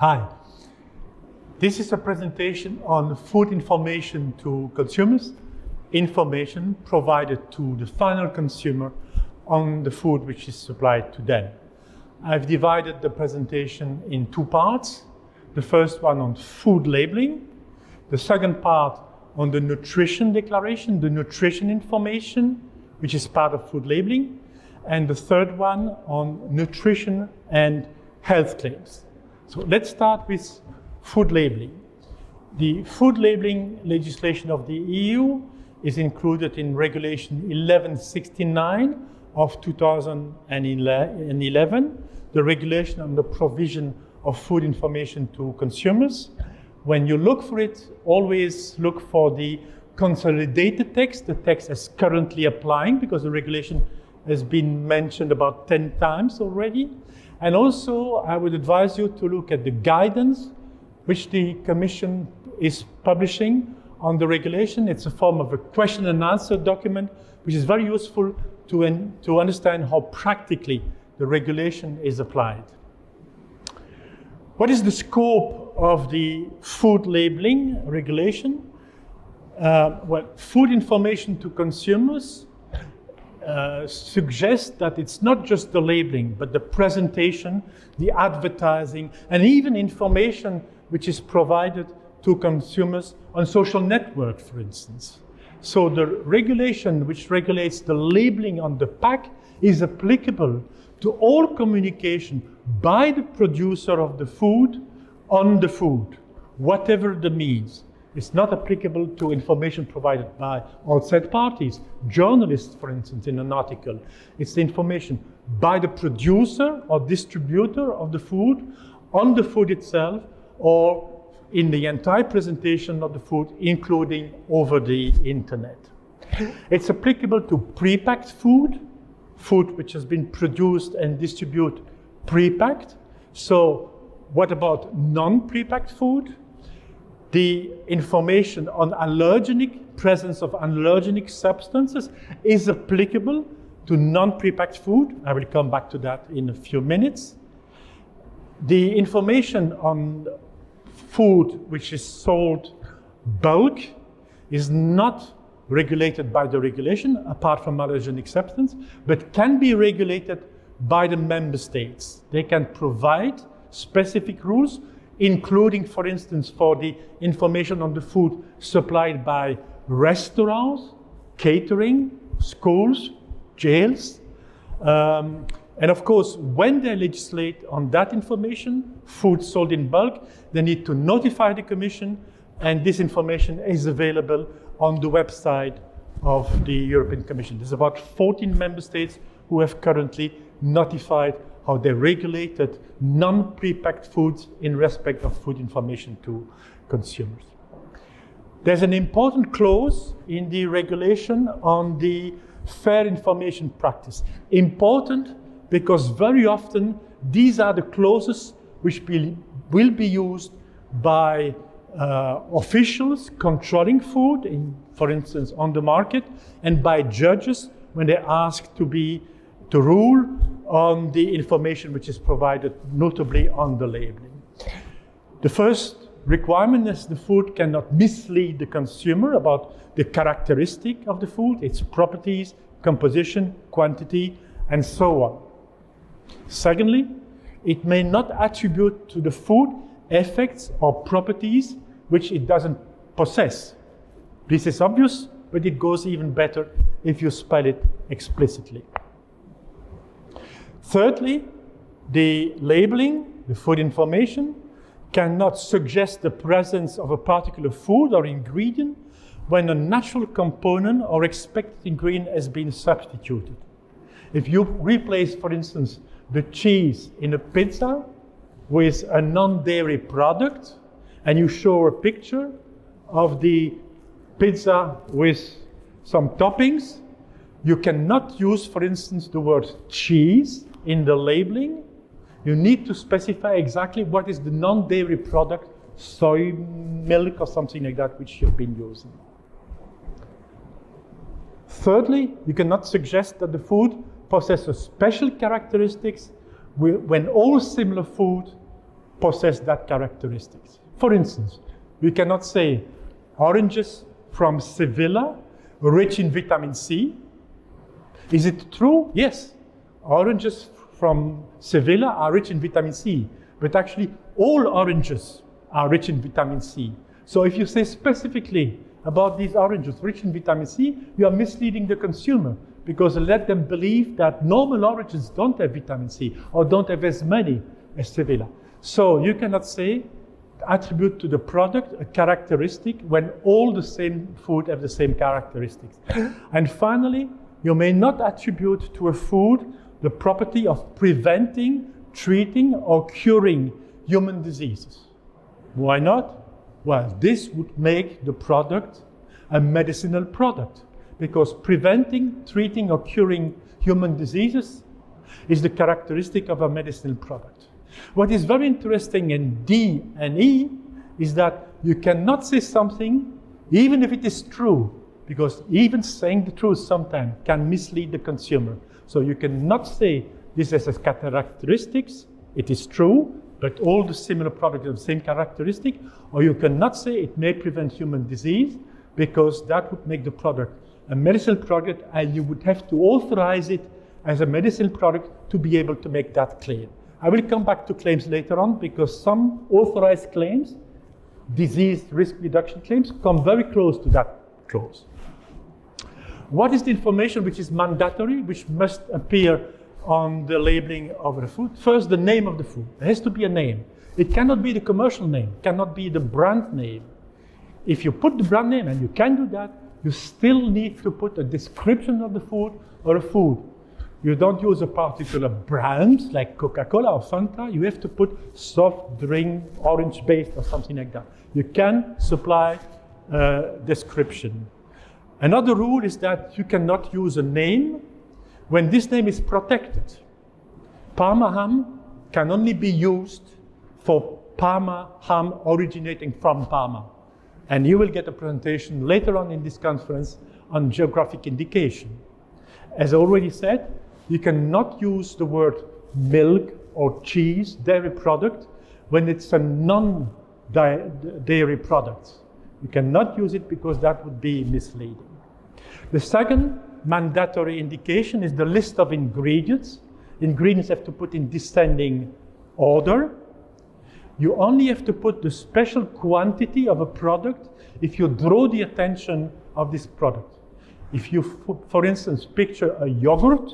Hi. This is a presentation on food information to consumers, information provided to the final consumer on the food which is supplied to them. I've divided the presentation in two parts. The first one on food labeling, the second part on the nutrition declaration, the nutrition information, which is part of food labeling, and the third one on nutrition and health claims. So let's start with food labeling. The food labeling legislation of the EU is included in Regulation 1169 of 2011, the regulation on the provision of food information to consumers. When you look for it, always look for the consolidated text, the text as currently applying, because the regulation has been mentioned about 10 times already. And also, I would advise you to look at the guidance which the Commission is publishing on the regulation. It's a form of a question and answer document, which is very useful to understand how practically the regulation is applied. What is the scope of the food labeling regulation? Well, food information to consumers suggests that it's not just the labeling, but the presentation, the advertising, and even information which is provided to consumers on social networks, for instance. So the regulation which regulates the labeling on the pack is applicable to all communication by the producer of the food on the food, whatever the means. It's not applicable to information provided by outside parties, journalists, for instance, in an article. It's the information by the producer or distributor of the food, on the food itself, or in the entire presentation of the food, including over the internet. It's applicable to pre-packed food, food which has been produced and distributed pre-packed. So what about non-pre-packed food? The information on presence of allergenic substances is applicable to non-prepacked food. I will come back to that in a few minutes. The information on food which is sold bulk is not regulated by the regulation, apart from allergenic substance, but can be regulated by the member states. They can provide specific rules, including, for instance, for the information on the food supplied by restaurants, catering, schools, jails. And of course, when they legislate on that information, food sold in bulk, they need to notify the Commission, and this information is available on the website of the European Commission. There's about 14 member states who have currently notified how they regulated non-prepacked foods in respect of food information to consumers. There's an important clause in the regulation on the fair information practice. Important because very often these are the clauses which will be used by officials controlling food, for instance, on the market, and by judges when they're asked to rule on the information which is provided, notably on the labeling. The first requirement is the food cannot mislead the consumer about the characteristic of the food, its properties, composition, quantity, and so on. Secondly, it may not attribute to the food effects or properties which it doesn't possess. This is obvious, but it goes even better if you spell it explicitly. Thirdly, the labeling, the food information, cannot suggest the presence of a particular food or ingredient when a natural component or expected ingredient has been substituted. If you replace, for instance, the cheese in a pizza with a non-dairy product, and you show a picture of the pizza with some toppings, you cannot use, for instance, the word cheese in the labeling. You need to specify exactly what is the non-dairy product, soy milk or something like that, which you've been using. Thirdly, you cannot suggest that the food possesses special characteristics when all similar food possess that characteristics. For instance, we cannot say oranges from Sevilla, rich in vitamin C. Is it true? Yes. Oranges from Sevilla are rich in vitamin C, but actually all oranges are rich in vitamin C. So if you say specifically about these oranges rich in vitamin C, you are misleading the consumer, because let them believe that normal oranges don't have vitamin C or don't have as many as Sevilla. So you cannot say attribute to the product a characteristic when all the same food have the same characteristics. And finally, you may not attribute to a food the property of preventing, treating, or curing human diseases. Why not? Well, this would make the product a medicinal product, because preventing, treating, or curing human diseases is the characteristic of a medicinal product. What is very interesting in D and E is that you cannot say something even if it is true, because even saying the truth sometimes can mislead the consumer. So you cannot say this has characteristics, it is true, but all the similar products have the same characteristic, or you cannot say it may prevent human disease, because that would make the product a medicinal product, and you would have to authorize it as a medicinal product to be able to make that claim. I will come back to claims later on, because some authorized claims, disease risk reduction claims, come very close to that clause. What is the information which is mandatory, which must appear on the labeling of the food? First, the name of the food. There has to be a name. It cannot be the commercial name, cannot be the brand name. If you put the brand name, and you can do that, you still need to put a description of the food or a food. You don't use a particular brand like Coca-Cola or Fanta. You have to put soft drink, orange-based or something like that. You can supply a description. Another rule is that you cannot use a name when this name is protected. Parma ham can only be used for Parma ham originating from Parma. And you will get a presentation later on in this conference on geographic indication. As I already said, you cannot use the word milk or cheese, dairy product, when it's a non-dairy product. You cannot use it because that would be misleading. The second mandatory indication is the list of ingredients. Ingredients have to put in descending order. You only have to put the special quantity of a product if you draw the attention of this product. If you, for instance, picture a yogurt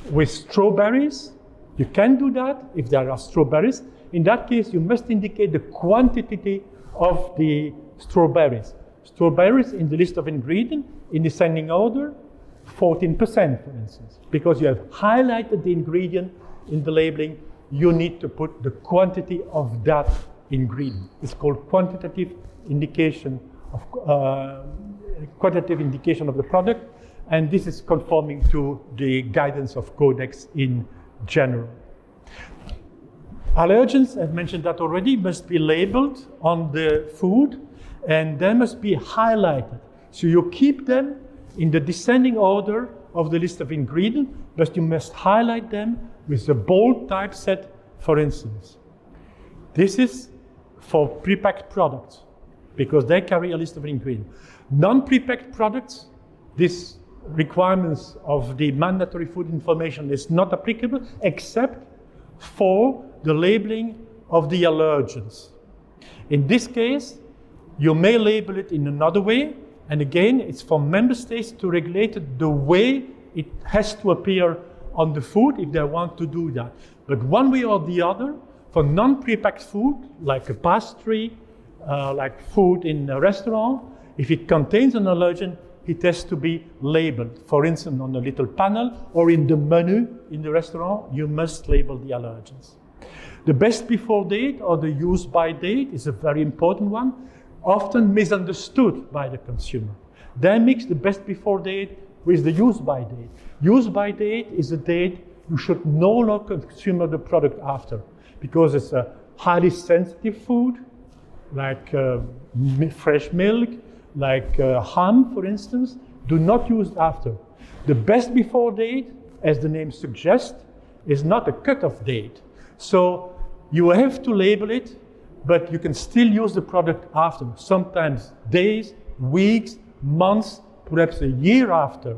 with strawberries, you can do that if there are strawberries. In that case, you must indicate the quantity of the strawberries. Strawberries in the list of ingredients, in descending order, 14%, for instance. Because you have highlighted the ingredient in the labeling, you need to put the quantity of that ingredient. It's called quantitative indication of the product, and this is conforming to the guidance of Codex in general. Allergens, I've mentioned that already, must be labeled on the food, and they must be highlighted. So you keep them in the descending order of the list of ingredients, but you must highlight them with a bold typeset, for instance. This is for prepacked products, because they carry a list of ingredients. Non-prepacked products, this requirements of the mandatory food information is not applicable, except for the labeling of the allergens. In this case, you may label it in another way, and again, it's for member states to regulate it the way it has to appear on the food if they want to do that. But one way or the other, for non-prepacked food, like a pastry, like food in a restaurant, if it contains an allergen, it has to be labeled. For instance, on a little panel or in the menu in the restaurant, you must label the allergens. The best before date or the use by date is a very important one, often misunderstood by the consumer. They mix the best before date with the use by date. Use by date is a date you should no longer consume the product after, because it's a highly sensitive food, like fresh milk, like ham, for instance. Do not use after. The best before date, as the name suggests, is not a cut-off date. So you have to label it, but you can still use the product after, sometimes days, weeks, months, perhaps a year after.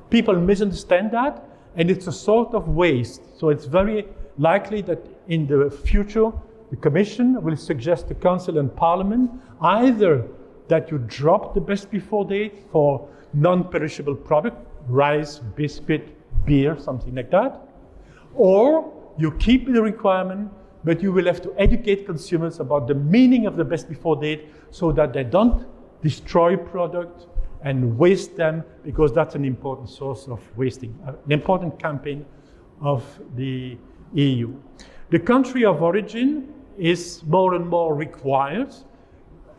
People misunderstand that, and it's a sort of waste. So it's very likely that in the future, the Commission will suggest to Council and Parliament either that you drop the best before date for non-perishable product, rice, biscuit, beer, something like that, or you keep the requirement, but you will have to educate consumers about the meaning of the best before date so that they don't destroy product and waste them, because that's an important source of wasting, an important campaign of the EU. The country of origin is more and more required.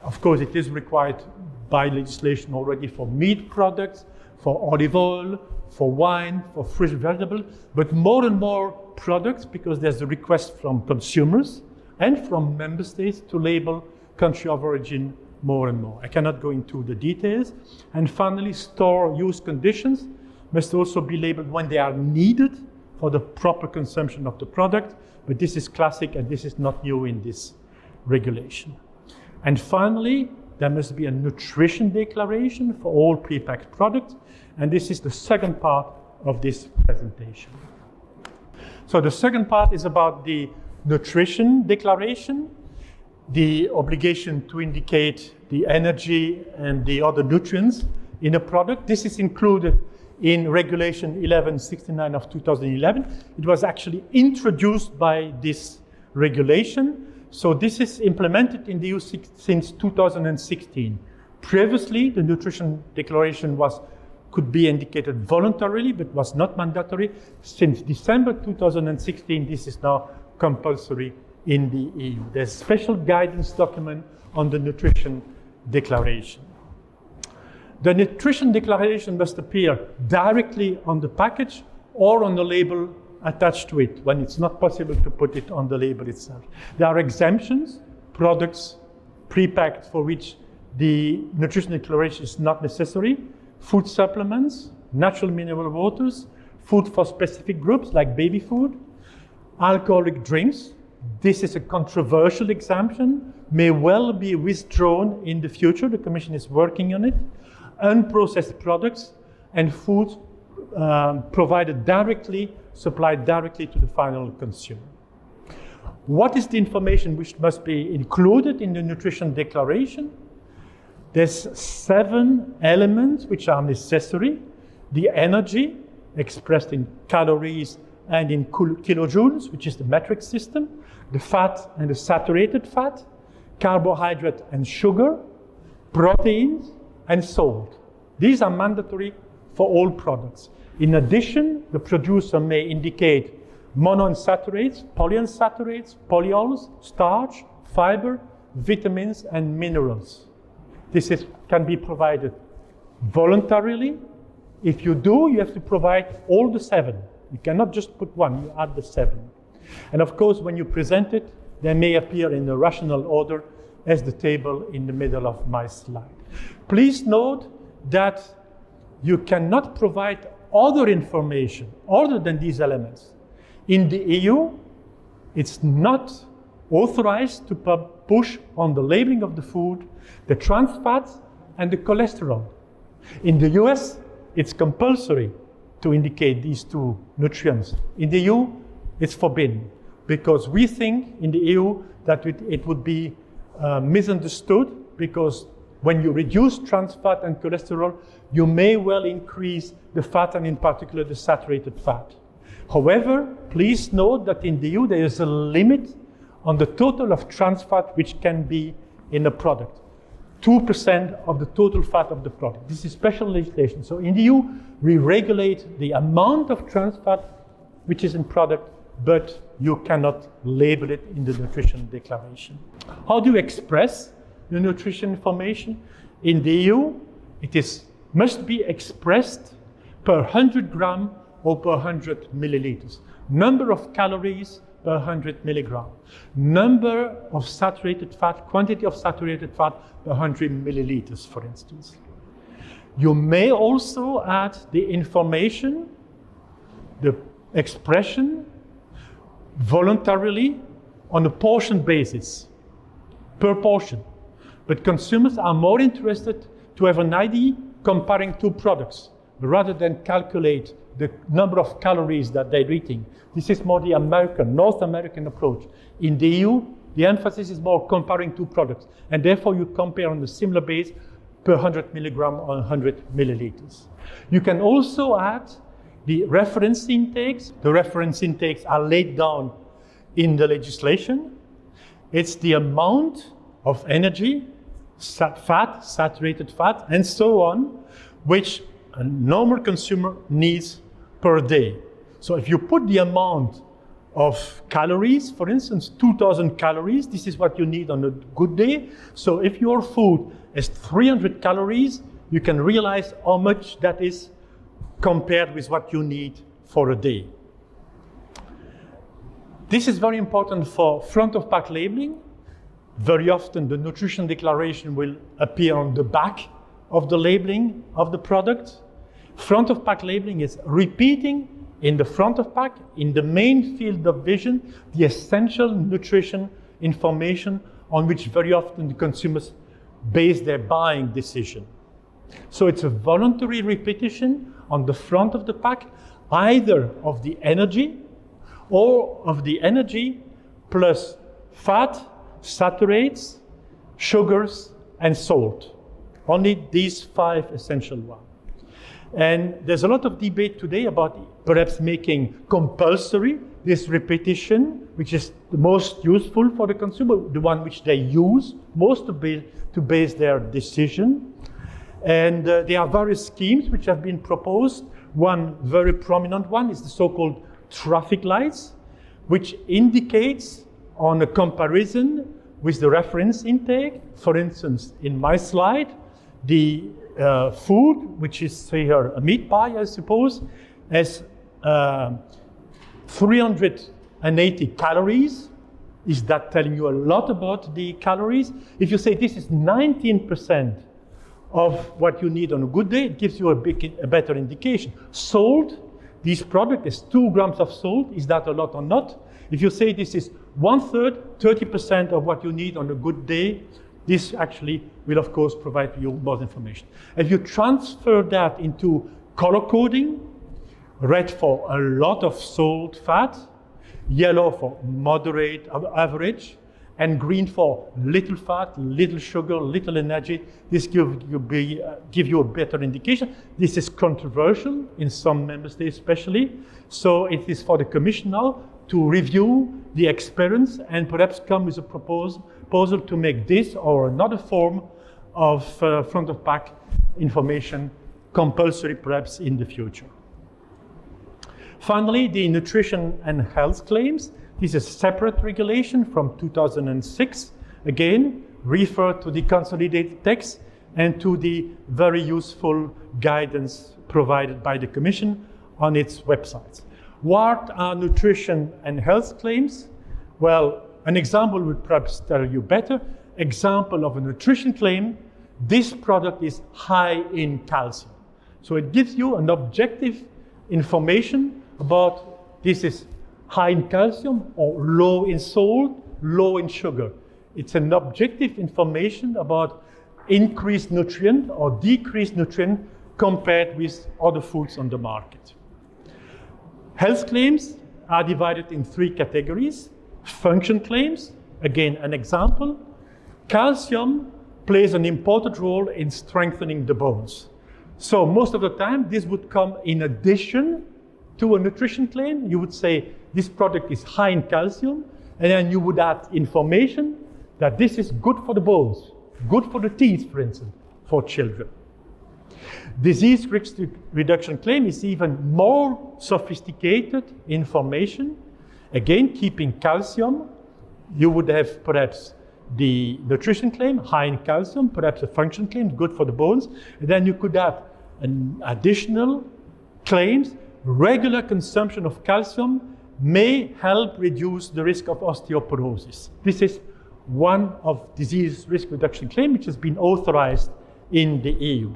Of course, it is required by legislation already for meat products, for olive oil, for wine, for fresh vegetable, but more and more products, because there's a request from consumers and from member states to label country of origin more and more. I cannot go into the details. And finally, store use conditions must also be labeled when they are needed for the proper consumption of the product, but this is classic and this is not new in this regulation. And finally, there must be a nutrition declaration for all prepacked products, and this is the second part of this presentation. So the second part is about the nutrition declaration, the obligation to indicate the energy and the other nutrients in a product. This is included in Regulation 1169 of 2011. It was actually introduced by this regulation. So this is implemented in the EU since 2016. Previously, the nutrition declaration could be indicated voluntarily, but was not mandatory. Since December 2016, this is now compulsory in the EU. There's a special guidance document on the nutrition declaration. The nutrition declaration must appear directly on the package or on the label attached to it when it's not possible to put it on the label itself. There are exemptions, products pre-packed for which the nutrition declaration is not necessary, food supplements, natural mineral waters, food for specific groups like baby food, alcoholic drinks. This is a controversial exemption, may well be withdrawn in the future. The Commission is working on it. Unprocessed products and food provided directly, supplied directly to the final consumer. What is the information which must be included in the nutrition declaration? There's 7 elements which are necessary. The energy, expressed in calories and in kilojoules, which is the metric system. The fat and the saturated fat. Carbohydrate and sugar. Proteins and salt. These are mandatory for all products. In addition, the producer may indicate monounsaturates, polyunsaturates, polyols, starch, fiber, vitamins, and minerals. This can be provided voluntarily. If you do, you have to provide all the 7. You cannot just put one, you add the 7. And of course, when you present it, they may appear in a rational order as the table in the middle of my slide. Please note that you cannot provide other information other than these elements. In the EU, it's not authorized to push on the labeling of the food the trans fats and the cholesterol. In the US, it's compulsory to indicate these 2 nutrients. In the EU, it's forbidden, because we think in the EU that it would be misunderstood, because when you reduce trans fat and cholesterol, you may well increase the fat, and in particular the saturated fat. However, please note that in the EU there is a limit on the total of trans fat which can be in a product. 2% of the total fat of the product. This is special legislation. So in the EU, we regulate the amount of trans fat which is in product, but you cannot label it in the nutrition declaration. How do you express the nutrition information? In the EU, it must be expressed per 100 gram or per 100 milliliters. Number of calories per 100 milligram. Number of saturated fat, quantity of saturated fat per 100 milliliters, for instance. You may also add the information, the expression, voluntarily on a portion basis, per portion. But consumers are more interested to have an idea comparing two products rather than calculate the number of calories that they're eating. This is more the North American approach. In the EU, the emphasis is more comparing two products, and therefore you compare on a similar base per 100 milligram or 100 milliliters. You can also add the reference intakes. The reference intakes are laid down in the legislation. It's the amount of energy, fat, saturated fat, and so on, which a normal consumer needs per day. So if you put the amount of calories, for instance, 2,000 calories, this is what you need on a good day. So if your food has 300 calories, you can realize how much that is compared with what you need for a day. This is very important for front of pack labeling. Very often the nutrition declaration will appear on the back of the labeling of the product. Front of pack labeling is repeating in the front of pack, in the main field of vision, the essential nutrition information on which very often the consumers base their buying decision. So it's a voluntary repetition on the front of the pack, either of the energy or of the energy plus fat, saturates, sugars, and salt. Only these 5 essential ones. And there's a lot of debate today about perhaps making compulsory this repetition, which is the most useful for the consumer, the one which they use most to base their decision. And there are various schemes which have been proposed. One very prominent one is the so-called traffic lights, which indicates on a comparison with the reference intake. For instance, in my slide, the food, which is here a meat pie, I suppose, has 380 calories. Is that telling you a lot about the calories? If you say this is 19% of what you need on a good day, it gives you a better indication. Salt, this product is 2 grams of salt. Is that a lot or not? If you say this is 1/3, 30% of what you need on a good day, this actually will, of course, provide you more information. If you transfer that into color coding, red for a lot of salt, fat, yellow for moderate, average, and green for little fat, little sugar, little energy, this give you a better indication. This is controversial in some member states especially, so it is for the Commission now to review the experience and perhaps come with a proposal to make this or another form of front of pack information compulsory perhaps in the future. Finally, the nutrition and health claims. This is a separate regulation from 2006. Again, refer to the consolidated text and to the very useful guidance provided by the Commission on its websites. What are nutrition and health claims? Well, an example would perhaps tell you better. Example of a nutrition claim, this product is high in calcium. So it gives you an objective information about this is high in calcium or low in salt, low in sugar. It's an objective information about increased nutrient or decreased nutrient compared with other foods on the market. Health claims are divided in 3 categories. Function claims, again an example. Calcium plays an important role in strengthening the bones. So most of the time this would come in addition to a nutrition claim. You would say this product is high in calcium, and then you would add information that this is good for the bones, good for the teeth, for instance, for children. Disease risk reduction claim is even more sophisticated information. Again, keeping calcium, you would have perhaps the nutrition claim, high in calcium, perhaps a function claim, good for the bones, and then you could add an additional claims. Regular consumption of calcium may help reduce the risk of osteoporosis. This is one of disease risk reduction claim which has been authorized in the EU.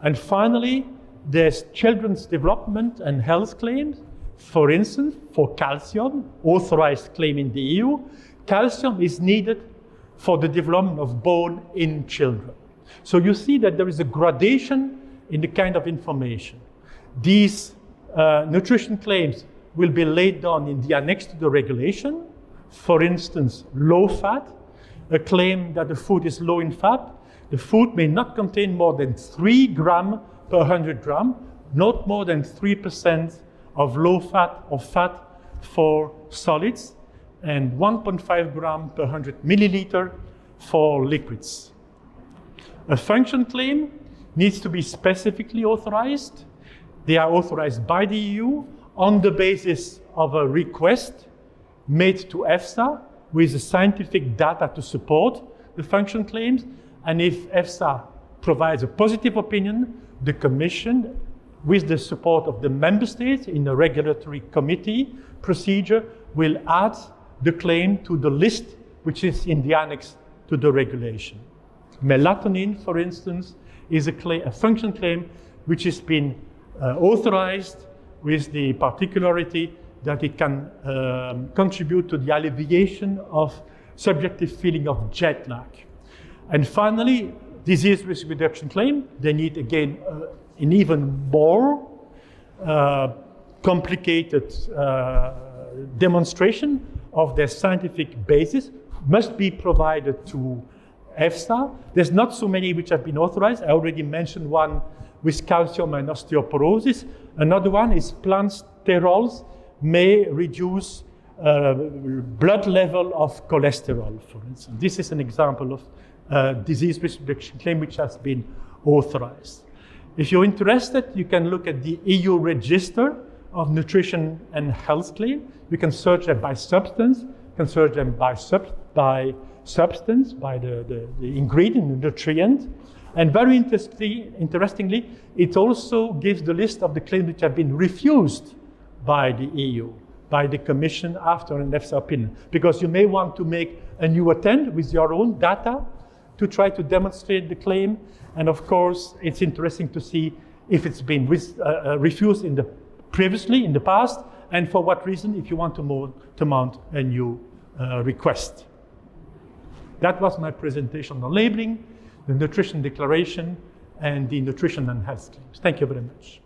And finally, there's children's development and health claims. For instance, for calcium, authorized claim in the EU. calcium is needed for the development of bone in children. So you see that there is a gradation in the kind of information. These nutrition claims will be laid down in the annex to the regulation. For instance, low fat, a claim that the food is low in fat. The food may not contain more than 3 grams per 100 grams, not more than 3% of low fat or fat for solids, and 1.5 grams per 100 milliliter for liquids. A function claim needs to be specifically authorized. They are authorized by the EU on the basis of a request made to EFSA with the scientific data to support the function claims. And if EFSA provides a positive opinion, the Commission, with the support of the member states in a regulatory committee procedure, will add the claim to the list which is in the annex to the regulation. Melatonin, for instance, is a function claim which has been authorized with the particularity that it can contribute to the alleviation of subjective feeling of jet lag. And finally, disease risk reduction claim, they need again an even more complicated demonstration of their scientific basis, must be provided to EFSA. There's not so many which have been authorized. I already mentioned one with calcium and osteoporosis. Another one is plant sterols may reduce blood level of cholesterol, for instance. This is an example of disease risk reduction claim which has been authorized. If you're interested, you can look at the EU register of nutrition and health claim. You can search them by substance, you can search them by substance, by the ingredient, the nutrient. And very interestingly, it also gives the list of the claims which have been refused by the EU, by the Commission after an EFSA opinion. Because you may want to make a new attempt with your own data to try to demonstrate the claim. And of course, it's interesting to see if it's been refused previously in the past, and for what reason, if you want to mount a new request. That was my presentation on labeling, the nutrition declaration, and the nutrition and health claims. Thank you very much.